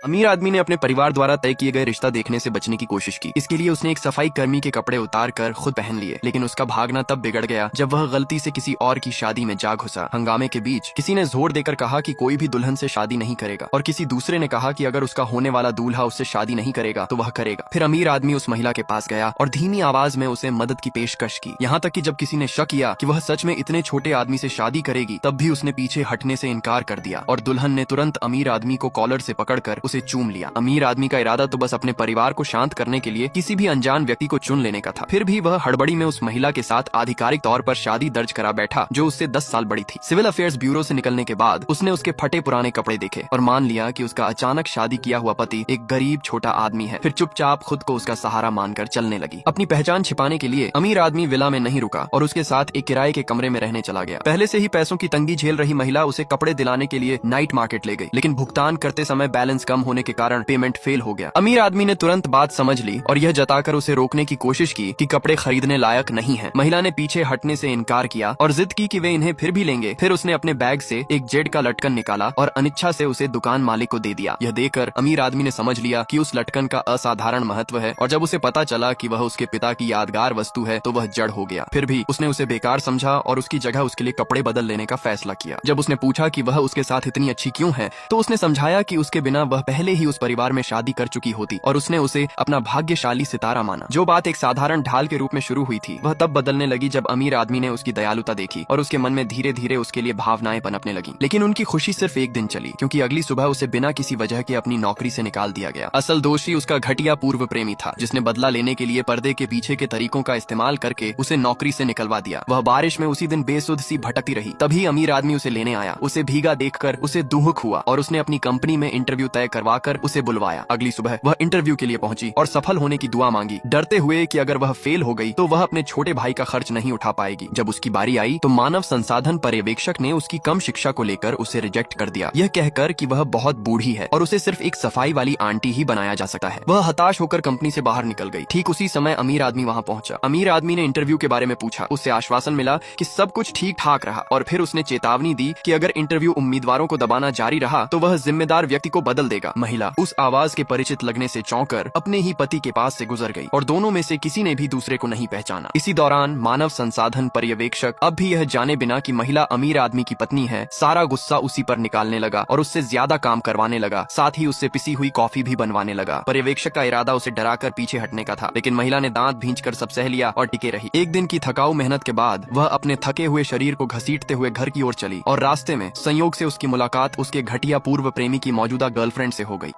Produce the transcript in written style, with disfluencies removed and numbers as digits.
अमीर आदमी ने अपने परिवार द्वारा तय किए गए रिश्ता देखने से बचने की कोशिश की। इसके लिए उसने एक सफाई कर्मी के कपड़े उतार कर खुद पहन लिए, लेकिन उसका भागना तब बिगड़ गया जब वह गलती से किसी और की शादी में जा घुसा। हंगामे के बीच किसी ने जोर देकर कहा कि कोई भी दुल्हन से शादी नहीं करेगा, और किसी दूसरे ने कहा कि अगर उसका होने वाला दूल्हा उससे शादी नहीं करेगा तो वह करेगा। फिर अमीर आदमी उस महिला के पास गया और धीमी आवाज में उसे मदद की पेशकश की। यहाँ तक कि जब किसी ने शक किया कि वह सच में इतने छोटे आदमी से शादी करेगी, तब भी उसने पीछे हटने से इनकार कर दिया और दुल्हन ने तुरंत अमीर आदमी को कॉलर से पकड़कर उसे चूम लिया। अमीर आदमी का इरादा तो बस अपने परिवार को शांत करने के लिए किसी भी अनजान व्यक्ति को चुन लेने का था। फिर भी वह हड़बड़ी में उस महिला के साथ आधिकारिक तौर पर शादी दर्ज करा बैठा जो उससे 10 साल बड़ी थी। सिविल अफेयर्स ब्यूरो से निकलने के बाद उसने उसके फटे पुराने कपड़े देखे और मान लिया कि उसका अचानक शादी किया हुआ पति एक गरीब छोटा आदमी है। फिर चुपचाप खुद को उसका सहारा मानकर चलने लगी। अपनी पहचान छिपाने के लिए अमीर आदमी विला में नहीं रुका और उसके साथ एक किराए के कमरे में रहने चला गया। पहले से ही पैसों की तंगी झेल रही महिला उसे कपड़े दिलाने के लिए नाइट मार्केट ले गई, लेकिन भुगतान करते समय बैलेंस कम होने के कारण पेमेंट फेल हो गया। अमीर आदमी ने तुरंत बात समझ ली और यह जताकर उसे रोकने की कोशिश की कि कपड़े खरीदने लायक नहीं है। महिला ने पीछे हटने से इनकार किया और जिद की कि वे इन्हें फिर भी लेंगे। फिर उसने अपने बैग से एक जेड का लटकन निकाला और अनिच्छा से उसे दुकान मालिक को दे दिया। यह देखकर अमीर आदमी ने समझ लिया कि उस लटकन का असाधारण महत्व है, और जब उसे पता चला कि वह उसके पिता की यादगार वस्तु है तो वह जड़ हो गया। फिर भी उसने उसे बेकार समझा और उसकी जगह उसके लिए कपड़े बदल लेने का फैसला किया। जब उसने पूछा कि वह उसके साथ इतनी अच्छी क्यों है, तो उसने समझाया कि उसके बिना वह पहले ही उस परिवार में शादी कर चुकी होती और उसने उसे अपना भाग्यशाली सितारा माना। जो बात एक साधारण ढाल के रूप में शुरू हुई थी, वह तब बदलने लगी जब अमीर आदमी ने उसकी दयालुता देखी और उसके मन में धीरे धीरे उसके लिए भावनाएं पनपने लगी। लेकिन उनकी खुशी सिर्फ एक दिन चली, क्योंकि अगली सुबह उसे बिना किसी वजह के अपनी नौकरी से निकाल दिया गया। असल दोषी उसका घटिया पूर्व प्रेमी था, जिसने बदला लेने के लिए पर्दे के पीछे के तरीकों का इस्तेमाल करके उसे नौकरी से निकलवा दिया। वह बारिश में उसी दिन बेसुध सी भटकती रही। तभी अमीर आदमी उसे लेने आया। उसे भीगा देखकर उसे दुहक हुआ और उसने अपनी कंपनी में इंटरव्यू तय करवाकर उसे बुलवाया। अगली सुबह वह इंटरव्यू के लिए पहुंची और सफल होने की दुआ मांगी, डरते हुए कि अगर वह फेल हो गई तो वह अपने छोटे भाई का खर्च नहीं उठा पाएगी। जब उसकी बारी आई तो मानव संसाधन पर्यवेक्षक ने उसकी कम शिक्षा को लेकर उसे रिजेक्ट कर दिया, यह कहकर कि वह बहुत बूढ़ी है और उसे सिर्फ एक सफाई वाली आंटी ही बनाया जा सकता है। वह हताश होकर कंपनी से बाहर निकल गई। ठीक उसी समय अमीर आदमी वहां पहुंचा। अमीर आदमी ने इंटरव्यू के बारे में पूछा। उससे आश्वासन मिला कि सब कुछ ठीक ठाक रहा, और फिर उसने चेतावनी दी कि अगर इंटरव्यू उम्मीदवारों को दबाना जारी रहा तो वह जिम्मेदार व्यक्ति को बदल देगा। महिला उस आवाज के परिचित लगने से चौंककर अपने ही पति के पास से गुजर गई और दोनों में से किसी ने भी दूसरे को नहीं पहचाना। इसी दौरान मानव संसाधन पर्यवेक्षक अब भी यह जाने बिना कि महिला अमीर आदमी की पत्नी है, सारा गुस्सा उसी पर निकालने लगा और उससे ज्यादा काम करवाने लगा। साथ ही उससे पिसी हुई कॉफी भी बनवाने लगा। पर्यवेक्षक का इरादा उसे डराकर पीछे हटने का था, लेकिन महिला ने दांत भींचकर सब सह लिया और टिके रही। एक दिन की थकाऊ मेहनत के बाद वह अपने थके हुए शरीर को घसीटते हुए घर की ओर चली और रास्ते में संयोग से उसकी मुलाकात उसके घटिया पूर्व प्रेमी की मौजूदा गर्लफ्रेंड से हो गई।